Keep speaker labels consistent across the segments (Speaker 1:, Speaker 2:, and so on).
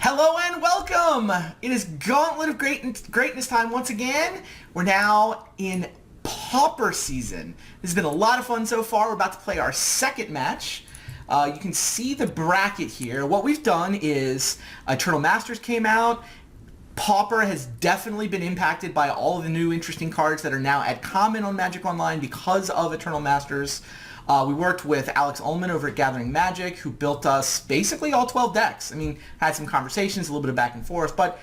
Speaker 1: Hello and welcome! It is Gauntlet of Greatness time once again. We're now in Pauper season. This has been a lot of fun so far. We're about to play our second match. You can see the bracket here. What we've done is Eternal Masters came out. Pauper has definitely been impacted by all of the new interesting cards that are now at common on Magic Online because of Eternal Masters. We worked with Alex Ullman over at Gathering Magic, who built us basically all 12 decks. I mean, had some conversations, a little bit of back and forth, but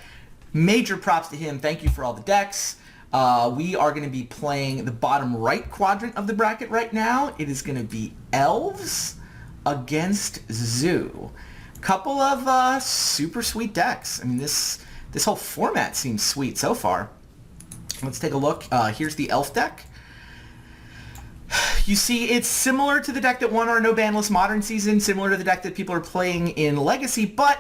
Speaker 1: major props to him. Thank you for all the decks. We are going to be playing the bottom right quadrant of the bracket right now. It is going to be Elves against Zoo. Couple of super sweet decks. I mean, this whole format seems sweet so far. Let's take a look. Here's the Elf deck. You see, it's similar to the deck that won our No Banlist Modern season, similar to the deck that people are playing in Legacy, but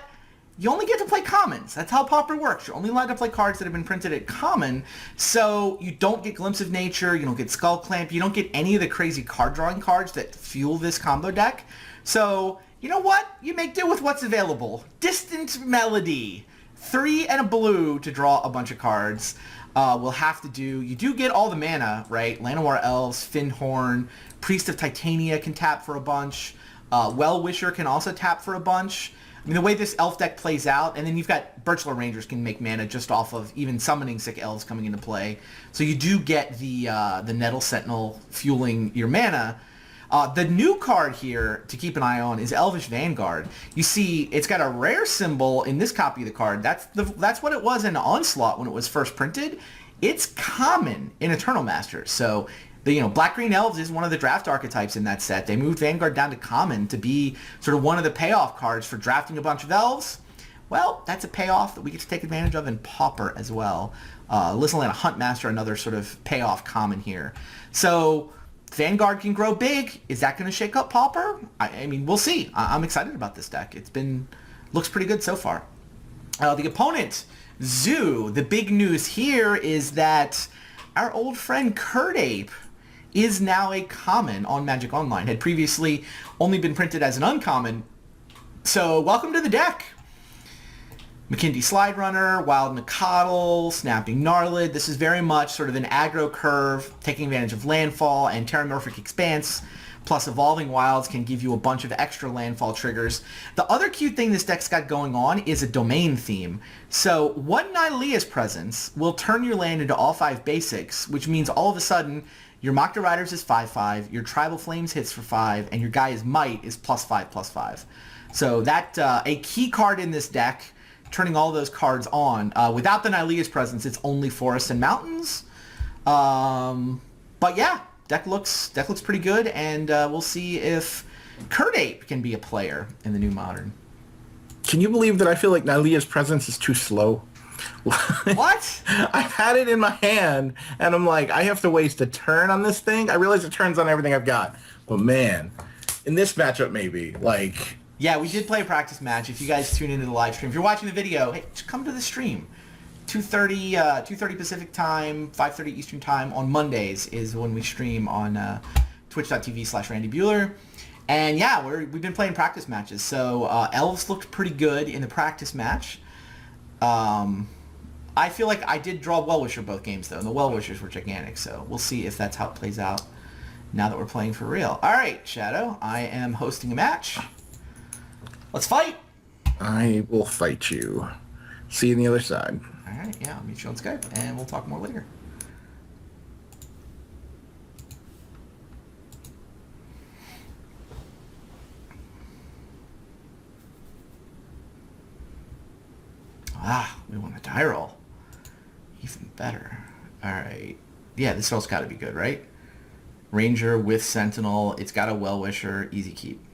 Speaker 1: you only get to play commons. That's how Pauper works. You're only allowed to play cards that have been printed at common, so you don't get Glimpse of Nature, you don't get Skull Clamp, you don't get any of the crazy card drawing cards that fuel this combo deck. So, you know what? You make do with what's available. Distant Melody. 3 and a blue to draw a bunch of cards. We'll have to do... You do get all the mana, right? Llanowar Elves, Fyndhorn, Priest of Titania can tap for a bunch. Well-Wisher can also tap for a bunch. I mean, the way this Elf deck plays out, and then you've got Birchlar Rangers can make mana just off of even summoning sick Elves coming into play. So you do get the Nettle Sentinel fueling your mana. The new card here to keep an eye on is Elvish Vanguard. You see, it's got a rare symbol in this copy of the card. That's what it was in Onslaught when it was first printed. It's common in Eternal Masters. So, Black-Green Elves is one of the draft archetypes in that set. They moved Vanguard down to common to be sort of one of the payoff cards for drafting a bunch of Elves. Well, that's a payoff that we get to take advantage of in Pauper as well. Lissalana Huntmaster, another sort of payoff common here. So... Vanguard can grow big. Is that going to shake up Pauper? I mean, we'll see. I'm excited about this deck. Looks pretty good so far. The opponent, Zoo. The big news here is that our old friend Curdape is now a common on Magic Online. Had previously only been printed as an uncommon. So welcome to the deck. McKindy Slide Runner, Wild Nacatl, Snapping Gnarlid. This is very much sort of an aggro curve, taking advantage of Landfall and Terramorphic Expanse, plus Evolving Wilds can give you a bunch of extra landfall triggers. The other cute thing this deck's got going on is a domain theme. So one Nylea Presence will turn your land into all 5 basics, which means all of a sudden your Mokta Riders is 5/5, your Tribal Flames hits for 5, and your Gaia's Might is +5/+5. So that a key card in this deck, turning all those cards on. Without the Nylea's Presence, it's only Forests and Mountains. But yeah, deck looks pretty good, and we'll see if Curdape can be a player in the new Modern.
Speaker 2: Can you believe that I feel like Nylea's Presence is too slow?
Speaker 1: What?
Speaker 2: I've had it in my hand, and I'm like, I have to waste a turn on this thing? I realize it turns on everything I've got. But man, in this matchup maybe, like...
Speaker 1: Yeah, we did play a practice match. If you guys tune into the live stream, if you're watching the video, hey, just come to the stream. 2:30 Pacific time, 5:30 Eastern time on Mondays is when we stream on twitch.tv/Randy Bueller. And yeah, we've been playing practice matches. So Elves looked pretty good in the practice match. I feel like I did draw Well-Wisher both games though, and the Well-Wishers were gigantic. So we'll see if that's how it plays out now that we're playing for real. All right, Shadow, I am hosting a match. Let's fight!
Speaker 2: I will fight you. See you on the other side.
Speaker 1: Alright, yeah, I'll meet you on Skype, and we'll talk more later. We want a die roll. Even better. Alright. Yeah, this roll's gotta be good, right? Ranger with Sentinel. It's got a Well-Wisher. Easy keep.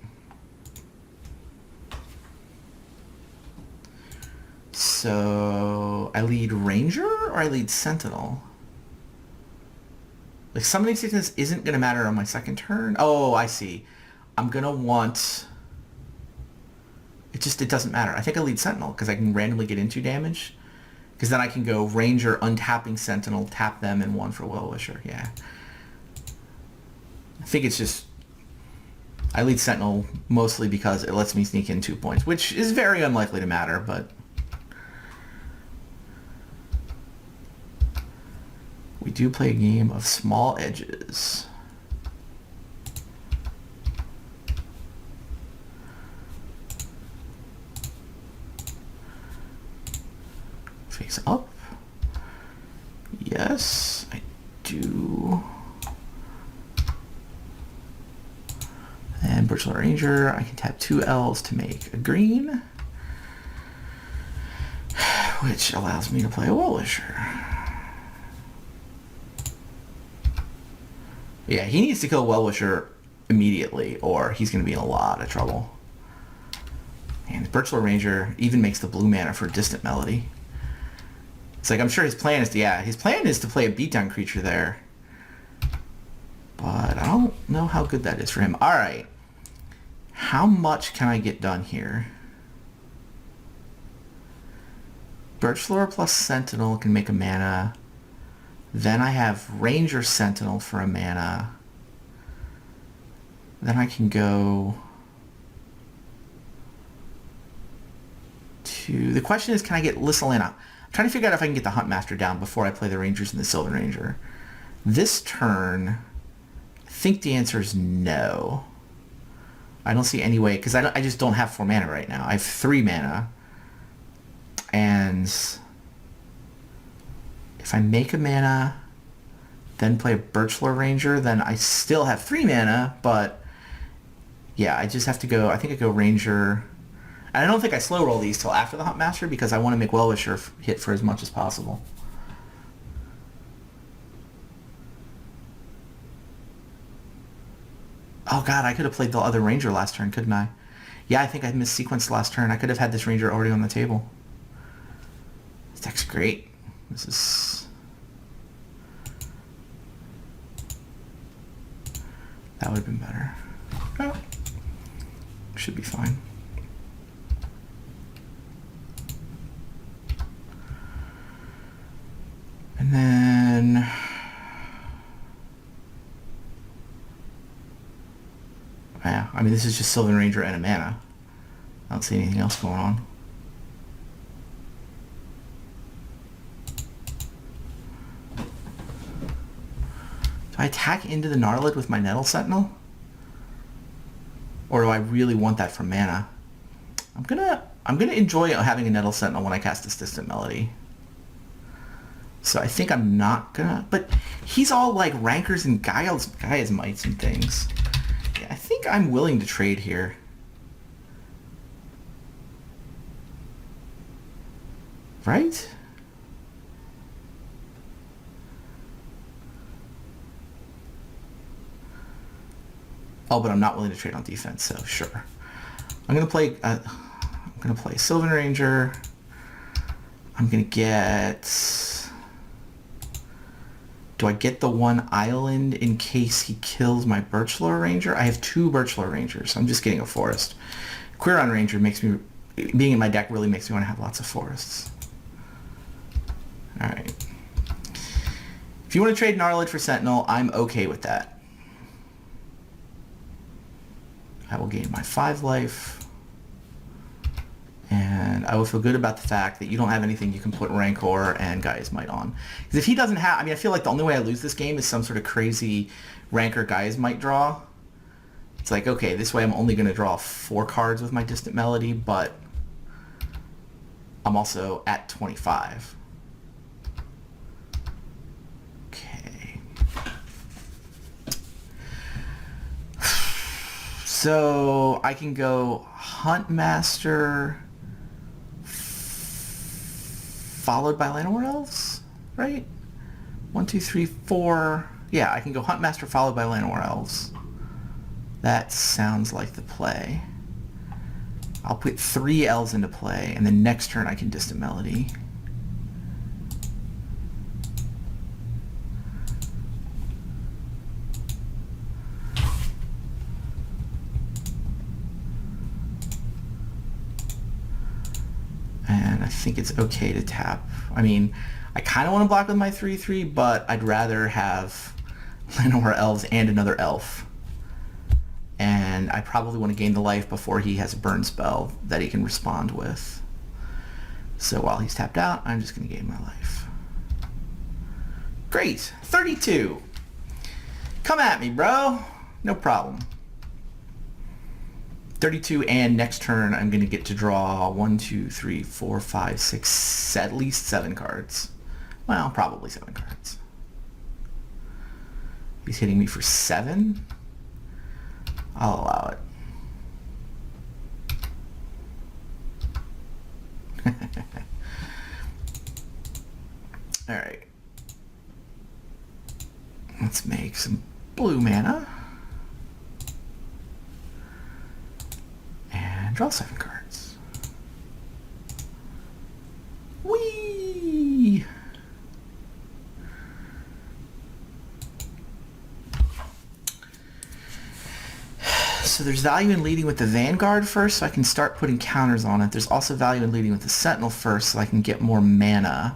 Speaker 1: So, I lead Ranger or I lead Sentinel? Like, Summoning Sickness isn't going to matter on my second turn. Oh, I see. I'm going to want... It doesn't matter. I think I lead Sentinel because I can randomly get into damage. Because then I can go Ranger, untapping Sentinel, tap them, and 1 for Well-Wisher. Yeah. I think it's just... I lead Sentinel mostly because it lets me sneak in 2 points, which is very unlikely to matter, but do play a game of Small Edges. Face up. Yes, I do. And Birchler Ranger, I can tap 2 Elves to make a green, which allows me to play a Well-Wisher. Yeah, he needs to kill Well-Wisher immediately, or he's going to be in a lot of trouble. And Birchler Ranger even makes the blue mana for Distant Melody. It's like, I'm sure his plan is to play a beatdown creature there. But I don't know how good that is for him. Alright. How much can I get done here? Birchlore plus Sentinel can make a mana. Then I have Ranger Sentinel for a mana. Then I can go to... The question is, can I get Lissalina? I'm trying to figure out if I can get the Huntmaster down before I play the Rangers and the Sylvan Ranger. This turn, I think the answer is no. I don't see any way, because I just don't have 4 mana right now. I have 3 mana. And if I make a mana, then play a Birchlore Ranger, then I still have 3 mana, but yeah, I just have to go, I think I go Ranger. And I don't think I slow roll these till after the Huntmaster because I want to make Well-Wisher hit for as much as possible. Oh god, I could have played the other Ranger last turn, couldn't I? Yeah, I think I missequenced last turn. I could have had this Ranger already on the table. This deck's great. This is... That would have been better. Oh. Should be fine. And then... Yeah, I mean, this is just Sylvan Ranger and a mana. I don't see anything else going on. Do I attack into the Gnarlid with my Nettle Sentinel? Or do I really want that for mana? I'm gonna enjoy having a Nettle Sentinel when I cast this Distant Melody. So I think I'm not gonna... But he's all like Rankers and Gaia's Mites and things. Yeah, I think I'm willing to trade here. Right? Oh, but I'm not willing to trade on defense, so sure. I'm gonna play Sylvan Ranger. I'm gonna get... Do I get the 1 island in case he kills my Birchlore Ranger? I have 2 Birchlore Rangers. I'm just getting a forest. Quirion Ranger makes me... Being in my deck really makes me want to have lots of forests. Alright. If you want to trade Gnarlid for Sentinel, I'm okay with that. I will gain my 5 life. And I will feel good about the fact that you don't have anything you can put Rancor and Gaia's Might on. Because if he doesn't have... I mean, I feel like the only way I lose this game is some sort of crazy Rancor Gaia's Might draw. It's like, okay, this way I'm only going to draw 4 cards with my Distant Melody, but I'm also at 25. Okay. So I can go Huntmaster... followed by Llanowar Elves, right? 1, 2, 3, 4. Yeah, I can go Huntmaster followed by Llanowar Elves. That sounds like the play. I'll put 3 Elves into play, and then next turn I can Distant Melody. And I think it's okay to tap. I mean, I kind of want to block with my 3/3, but I'd rather have Llanowar Elves and another elf. And I probably want to gain the life before he has a burn spell that he can respond with. So while he's tapped out, I'm just going to gain my life. Great. 32. Come at me, bro. No problem. 32, and next turn I'm going to get to draw 1, 2, 3, 4, 5, 6, at least 7 cards. Well, probably 7 cards. He's hitting me for 7. I'll allow it. All right. Let's make some blue mana. And draw 7 cards. Whee! So there's value in leading with the Vanguard first, so I can start putting counters on it. There's also value in leading with the Sentinel first, so I can get more mana.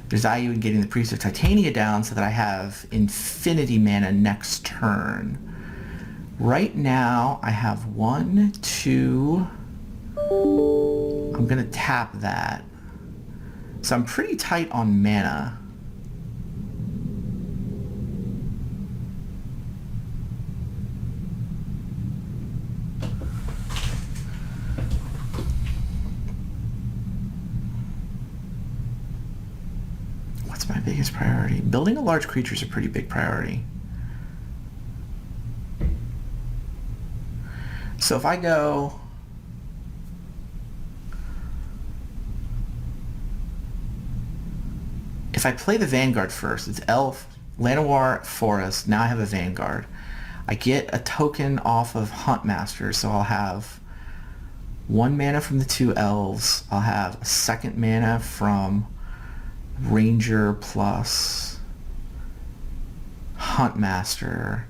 Speaker 1: There's value in getting the Priest of Titania down so that I have infinity mana next turn. Right now, I have 1, 2... I'm going to tap that. So I'm pretty tight on mana. What's my biggest priority? Building a large creature is a pretty big priority. So if I go... If I play the Vanguard first, it's Elf, Llanowar, Forest, now I have a Vanguard. I get a token off of Huntmaster, so I'll have 1 mana from the 2 Elves. I'll have a 2nd mana from Ranger plus Huntmaster.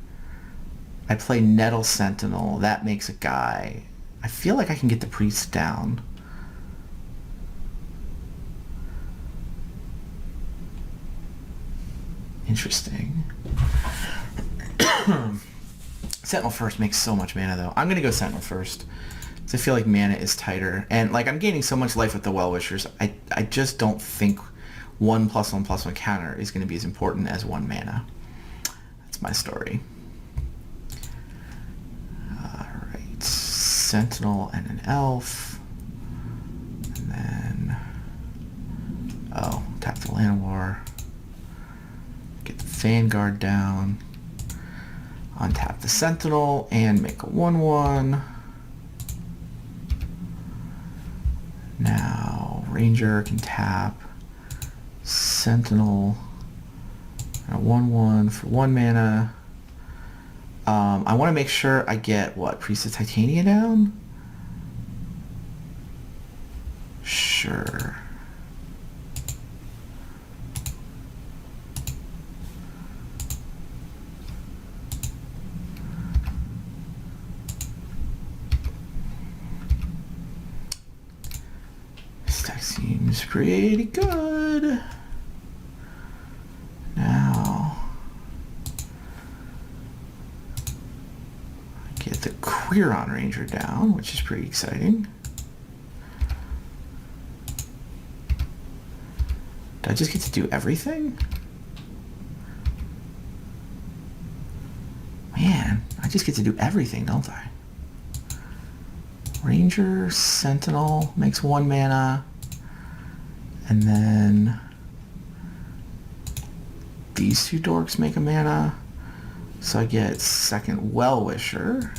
Speaker 1: I play Nettle Sentinel. That makes a guy. I feel like I can get the Priest down. Interesting. Sentinel first makes so much mana, though. I'm going to go Sentinel first. Because I feel like mana is tighter. And like I'm gaining so much life with the Well-Wishers, I just don't think 1+1/+1 counter is going to be as important as 1 mana. That's my story. Alright. Sentinel and an Elf. And then... Oh, tap the Llanowar. Get the Vanguard down. Untap the Sentinel and make a 1/1. Now Ranger can tap Sentinel and a 1/1 for 1 mana. I want to make sure I get what, Priest of Titania down? Sure. Seems pretty good. Now, I get the Quirion Ranger down, which is pretty exciting. Do I just get to do everything? Man, I just get to do everything, don't I? Ranger, Sentinel makes 1 mana. And then these 2 dorks make a mana. So I get 2nd Well-Wisher.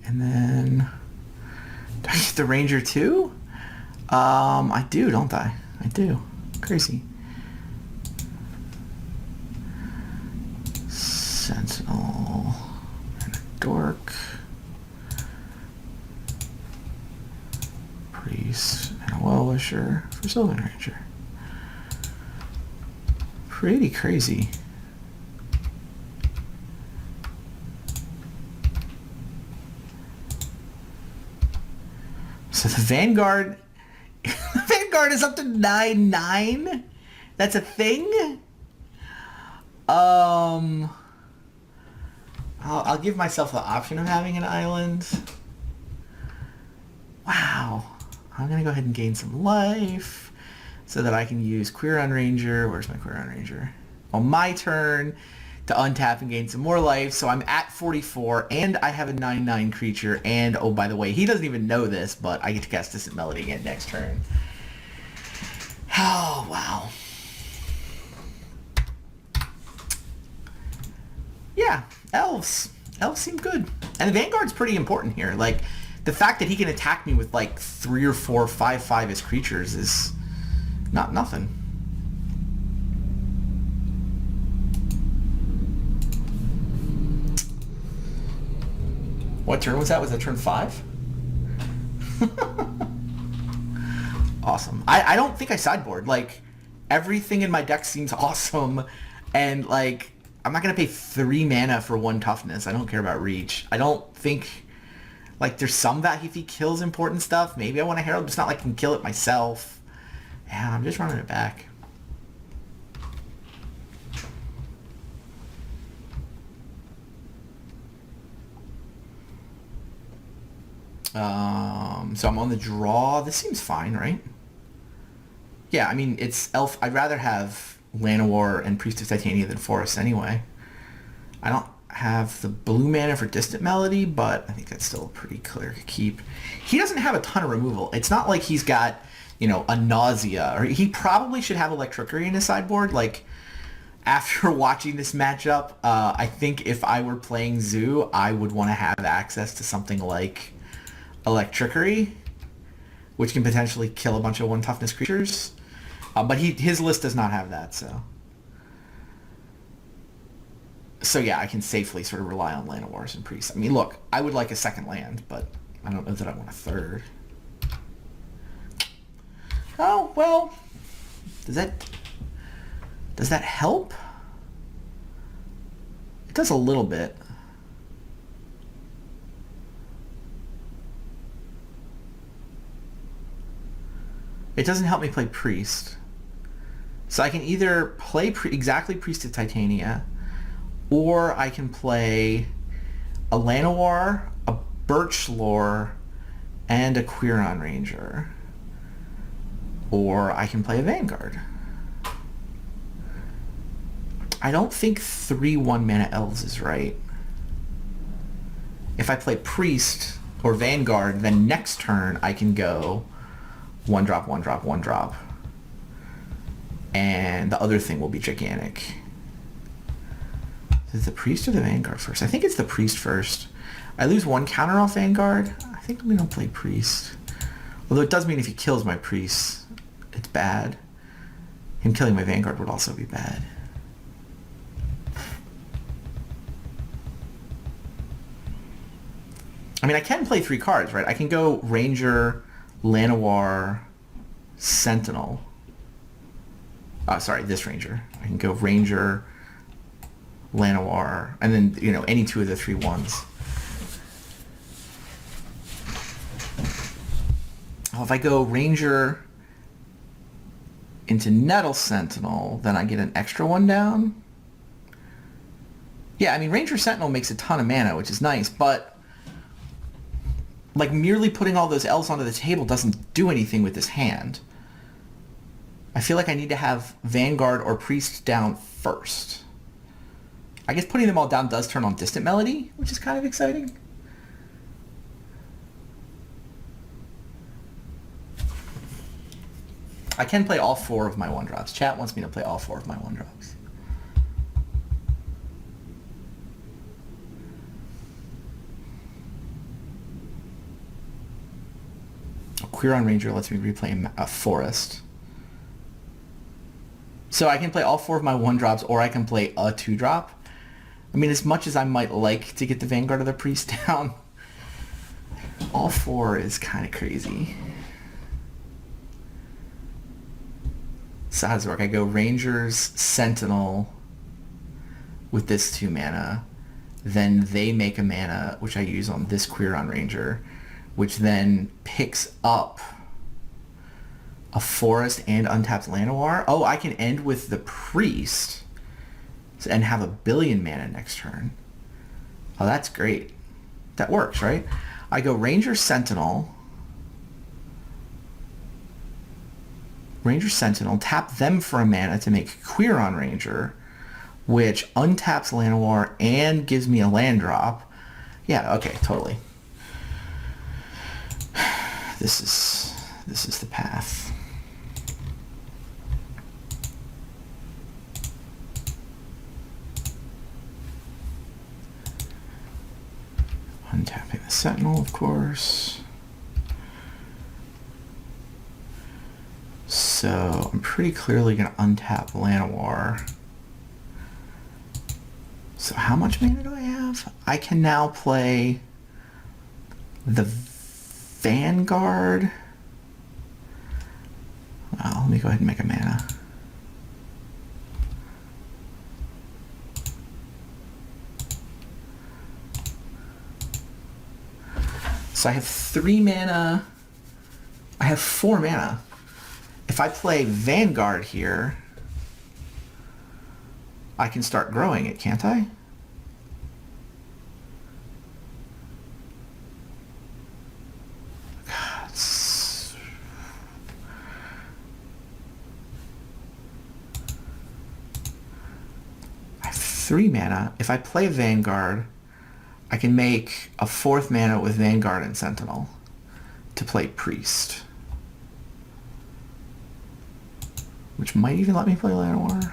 Speaker 1: And then do I get the Ranger too? I do, don't I? I do. Crazy. Sentinel and a dork. Priest and a Well-Wisher for Sylvan Ranger. Pretty crazy. So the Vanguard Vanguard is up to 9/9? That's a thing? I'll give myself the option of having an island. Wow. I'm going to go ahead and gain some life so that I can use Queer on Ranger. Where's my Queer on Ranger? On my turn to untap and gain some more life. So I'm at 44 and I have a 9/9 creature. And oh, by the way, he doesn't even know this, but I get to cast Distant Melody again next turn. Oh, wow. Yeah, Elves. Elves seem good. And the Vanguard's pretty important here. Like, the fact that he can attack me with like 3 or 4 5/5-ish creatures is not nothing. What turn was that? Was that turn 5? Awesome. I don't think I sideboard. Like, everything in my deck seems awesome. And, like, I'm not going to pay 3 mana for 1 toughness. I don't care about reach. I don't think... Like, there's some value if he kills important stuff. Maybe I want a Herald, but it's not like I can kill it myself. Yeah, I'm just running it back. So I'm on the draw. This seems fine, right? Yeah, I mean, it's Elf. I'd rather have Llanowar and Priest of Titania than Forest anyway. I don't have the blue mana for Distant Melody, but I think that's still a pretty clear keep. He doesn't have a ton of removal. It's not like he's got, you know, a Nausea, or he probably should have Electricity in his sideboard. Like, after watching this matchup, I think if I were playing Zoo, I would want to have access to something like Electricity, which can potentially kill a bunch of 1 toughness creatures. But his list does not have that, so... So yeah, I can safely sort of rely on Llanowars and Priests. I mean, look, I would like a second land, but I don't know that I want a third. Oh, well, does that help? It does a little bit. It doesn't help me play Priest. So I can either play exactly Priest of Titania, or I can play a Llanowar, a Birchlore, and a Quirion Ranger. Or I can play a Vanguard. I don't think 3 1-mana Elves is right. If I play Priest or Vanguard, then next turn I can go 1-drop, 1-drop, 1-drop. And the other thing will be gigantic. Is it the Priest or the Vanguard first? I think it's the Priest first. I lose 1 counter off Vanguard. I think I'm going to play Priest. Although it does mean if he kills my Priest, it's bad. Him killing my Vanguard would also be bad. I mean, I can play 3 cards, right? I can go Ranger, Llanowar, Sentinel. Sorry, this Ranger. I can go Ranger, Llanowar, and then, you know, any 2 of the 3 ones. Well, if I go Ranger into Nettle Sentinel, then I get an extra 1 down. Yeah, I mean, Ranger Sentinel makes a ton of mana, which is nice, but like merely putting all those elves onto the table doesn't do anything with this hand. I feel like I need to have Vanguard or Priest down first. I guess putting them all down does turn on Distant Melody, which is kind of exciting. I can play all 4 of my 1-drops. Chat wants me to play all 4 of my 1-drops. Quirion Ranger lets me replay a Forest. So I can play all 4 of my 1-drops, or I can play a 2-drop. I mean, as much as I might like to get the Vanguard or the Priest down, all 4 is kind of crazy. So how does it work? I go Rangers, Sentinel with this 2 mana. Then they make a mana, which I use on this Quirion Ranger, which then picks up a Forest and untapped Llanowar. Oh, I can end with the Priest and have a 1 billion mana next turn. Oh, that's great. That works, right? I go Ranger Sentinel. Ranger Sentinel, tap them for a mana to make Quirion Ranger, which untaps Llanowar and gives me a land drop. Yeah, okay, totally. This is the path. Untapping the Sentinel, of course. So I'm pretty clearly going to untap Llanowar. So how much mana do I have? I can now play the Vanguard. Well, let me go ahead and make a mana. So I have 3 mana. I have 4 mana. If I play Vanguard here, I can start growing it, can't I? God, I have 3 mana. If I play Vanguard, I can make a 4th mana with Vanguard and Sentinel to play Priest. Which might even let me play Llanowar.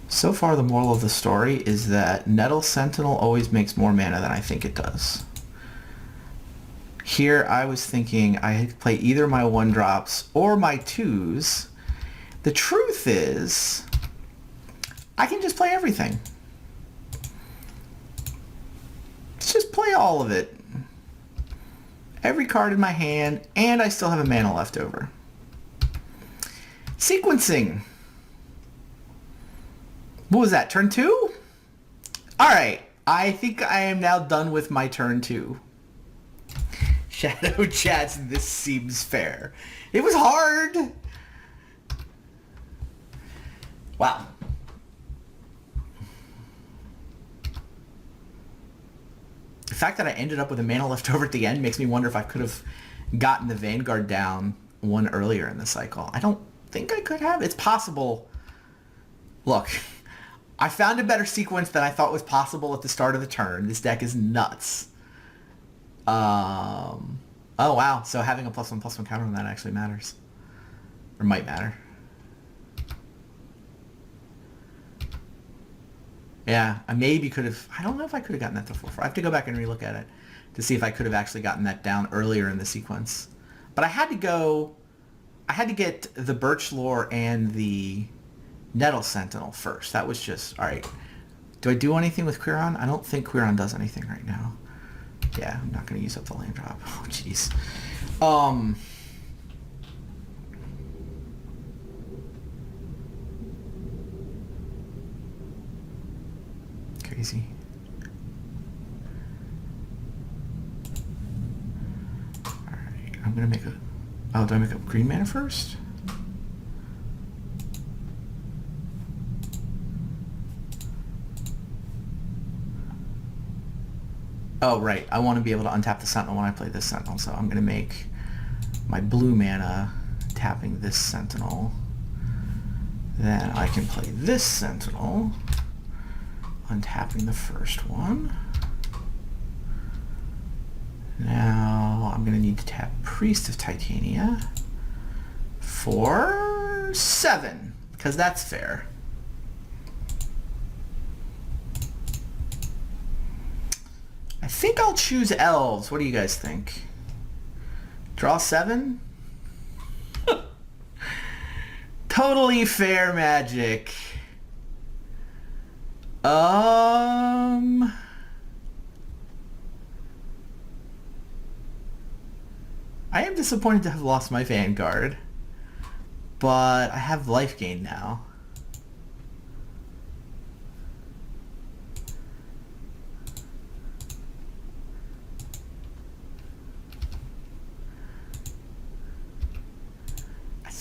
Speaker 1: So far, the moral of the story is that Nettle Sentinel always makes more mana than I think it does. Here, I was thinking I could play either my 1-drops or my 2s. The truth is, I can just play everything. Let's just play all of it. Every card in my hand, and I still have a mana left over. Sequencing. What was that, turn 2? Alright, I think I am now done with my turn 2. Shadow chats, this seems fair. It was hard. Wow. The fact that I ended up with a mana left over at the end makes me wonder if I could have gotten the Vanguard down one earlier in the cycle. I don't think I could have. It's possible. Look, I found a better sequence than I thought was possible at the start of the turn. This deck is nuts. Oh wow, so having a +1/+1 counter on that actually matters. Or might matter. Yeah, I maybe could have... I don't know if I could have gotten that to 4/4. I have to go back and relook at it to see if I could have actually gotten that down earlier in the sequence. But I had to go... I had to get the Birch Lore and the Nettle Sentinel first. That was just... Alright. Do I do anything with Quirion? I don't think Quirion does anything right now. Yeah, I'm not going to use up the land drop. Oh, jeez. Crazy. Alright, I'm going to make a... Oh, do I make a green mana first? Oh, right. I want to be able to untap the Sentinel when I play this Sentinel, so I'm going to make my blue mana tapping this Sentinel. Then I can play this Sentinel, untapping the first one. Now I'm going to need to tap Priest of Titania for 7, because that's fair. I think I'll choose Elves. What do you guys think? Draw 7? Totally fair, Magic. I am disappointed to have lost my Vanguard, but I have life gain now.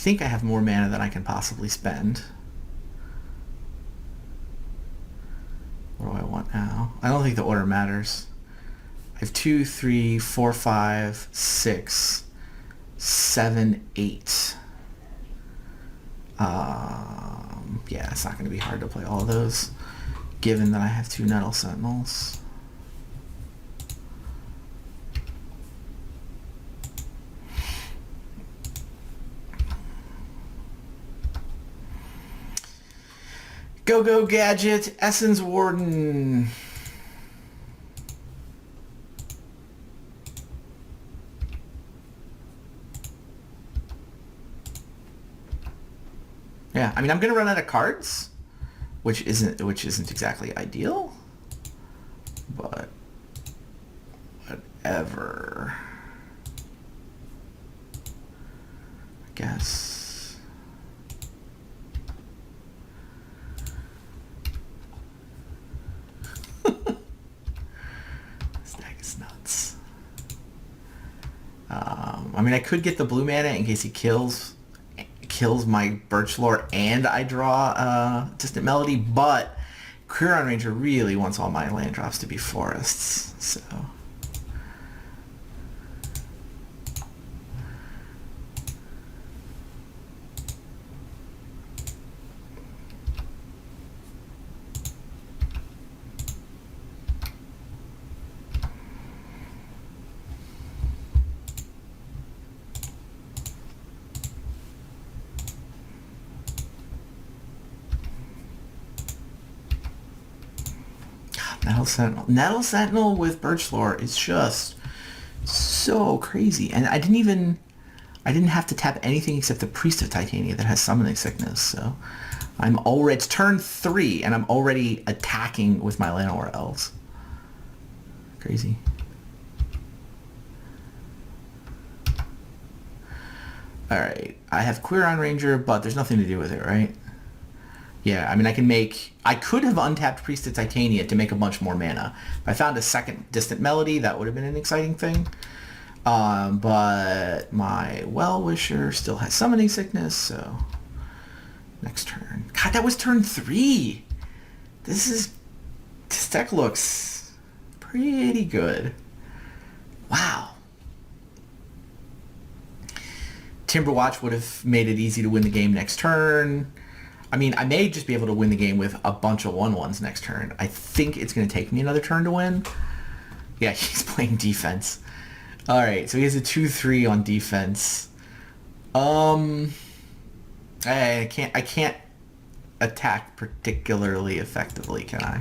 Speaker 1: think I have more mana than I can possibly spend. What do I want now? I don't think the order matters. I have 2, 3, 4, 5, 6, 7, 8. Yeah, it's not going to be hard to play all of those, given that I have 2 Nettle Sentinels. Go Gadget, Essence Warden. Yeah, I mean, I'm gonna run out of cards, which isn't exactly ideal, but whatever. I guess. This deck is nuts. I mean, I could get the blue mana in case he kills my Birchlore and I draw Distant Melody, but Quirion Ranger really wants all my land drops to be forests, so... Nettle Sentinel with Birchlore is just so crazy. And I didn't have to tap anything except the Priest of Titania that has Summoning Sickness, so it's turn 3 and I'm already attacking with my Llanowar Elves. Crazy. Alright, I have Quirion Ranger, but there's nothing to do with it, right? Yeah, I mean, I could have untapped Priest of Titania to make a bunch more mana. If I found a second Distant Melody, that would have been an exciting thing. But my Well-Wisher still has Summoning Sickness, so... Next turn. God, that was turn 3! This deck looks pretty good. Wow. Timberwatch would have made it easy to win the game next turn. I mean, I may just be able to win the game with a bunch of 1/1s next turn. I think it's going to take me another turn to win. Yeah, he's playing defense. All right, so he has a 2/3 on defense. I can't attack particularly effectively, can I?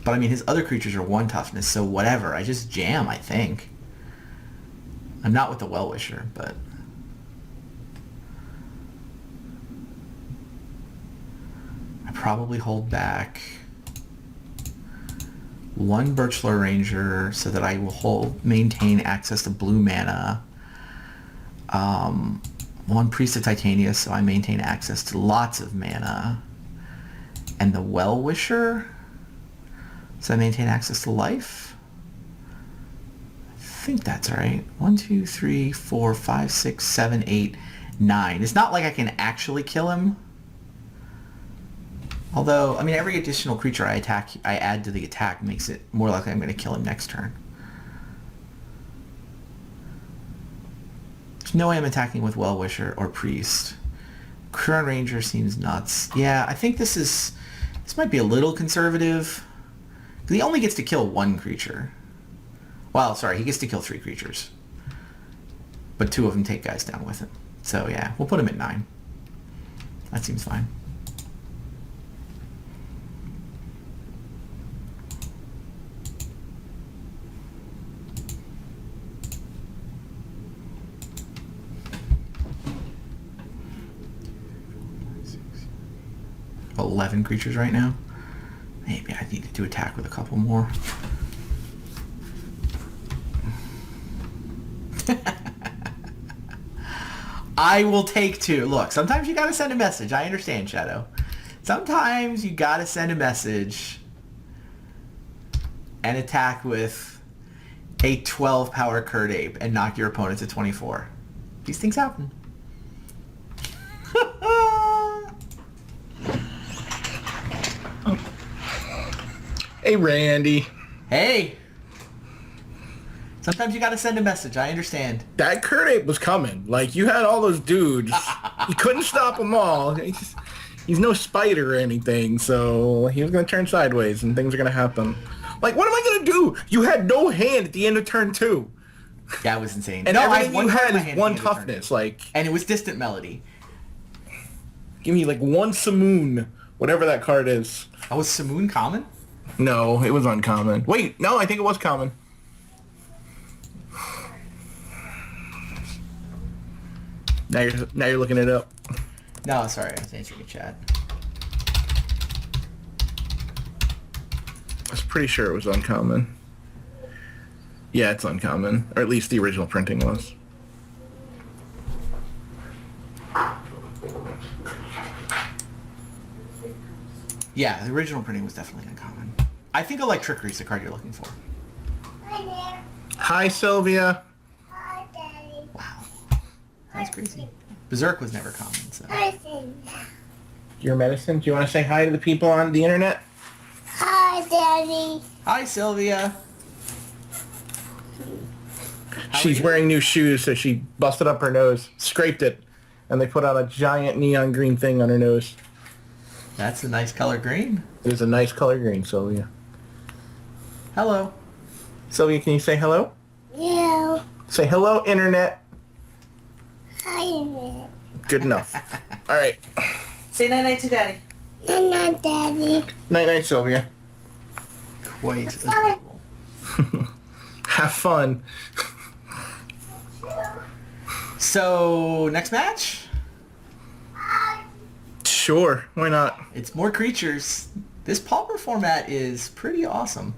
Speaker 1: But I mean, his other creatures are 1 toughness, so whatever. I just jam, I think. I'm not with the Well-Wisher, but... I probably hold back 1 Birchlore Ranger so that I will maintain access to blue mana. 1 Priest of Titania so I maintain access to lots of mana. And the Well-Wisher so I maintain access to life. I think that's right. 1, 2, 3, 4, 5, 6, 7, 8, 9. It's not like I can actually kill him. Although, I mean, every additional creature I add to the attack makes it more likely I'm going to kill him next turn. There's no way I'm attacking with Well-Wisher or Priest. Quirion Ranger seems nuts. Yeah, I think this might be a little conservative. He only gets to kill 1 creature. Well, sorry, he gets to kill 3 creatures. But 2 of them take guys down with him. So yeah, we'll put him at 9. That seems fine. About 11 creatures right now. Maybe I need to attack with a couple more. I will take 2. Look, sometimes you gotta send a message. I understand, Shadow. Sometimes you gotta send a message and attack with a 12 power Curd Ape and knock your opponent to 24. These things happen.
Speaker 2: Hey, Randy.
Speaker 1: Hey. Sometimes you gotta send a message. I understand.
Speaker 2: That Curd Ape was coming. Like, you had all those dudes. You couldn't stop them all. He's no spider or anything, so he was going to turn sideways and things are going to happen. Like, what am I going to do? You had no hand at the end of turn 2.
Speaker 1: Yeah, it was insane.
Speaker 2: And
Speaker 1: no,
Speaker 2: everything you had is
Speaker 1: hand
Speaker 2: one
Speaker 1: at the end of turn
Speaker 2: toughness.
Speaker 1: 2.
Speaker 2: Like,
Speaker 1: and it was Distant Melody.
Speaker 2: give me, like, one Simoon, whatever that card is.
Speaker 1: Oh, was Simoon common?
Speaker 2: No, it was uncommon. Wait, no, I think it was common. Now you're looking it up.
Speaker 1: No, sorry, I was answering a chat.
Speaker 2: I was pretty sure it was uncommon. Yeah, it's uncommon. Or at least the original printing was.
Speaker 1: Yeah, the original printing was definitely uncommon. I think Electrickery is the card you're looking for.
Speaker 3: Hi there.
Speaker 2: Hi, Sylvia.
Speaker 3: Hi, Daddy.
Speaker 1: Wow. That's crazy. Berserk was never common, so.
Speaker 3: Listen.
Speaker 2: Your medicine? Do you want to say hi to the people on the internet?
Speaker 3: Hi, Daddy.
Speaker 1: Hi, Sylvia.
Speaker 2: She's wearing new shoes, so she busted up her nose, scraped it, and they put on a giant neon green thing on her nose.
Speaker 1: That's a nice color green.
Speaker 2: It is a nice color green, Sylvia.
Speaker 1: Hello.
Speaker 2: Sylvia, can you say hello?
Speaker 3: Yeah.
Speaker 2: Say hello, internet.
Speaker 3: Hi, man.
Speaker 2: Good enough. All right.
Speaker 4: Say night-night to Daddy.
Speaker 3: Nana, Daddy.
Speaker 2: Night-night, Sylvia.
Speaker 1: Quite adorable.
Speaker 2: Have fun.
Speaker 1: So, next match?
Speaker 2: Sure, why not?
Speaker 1: It's more creatures. This Pauper format is pretty awesome.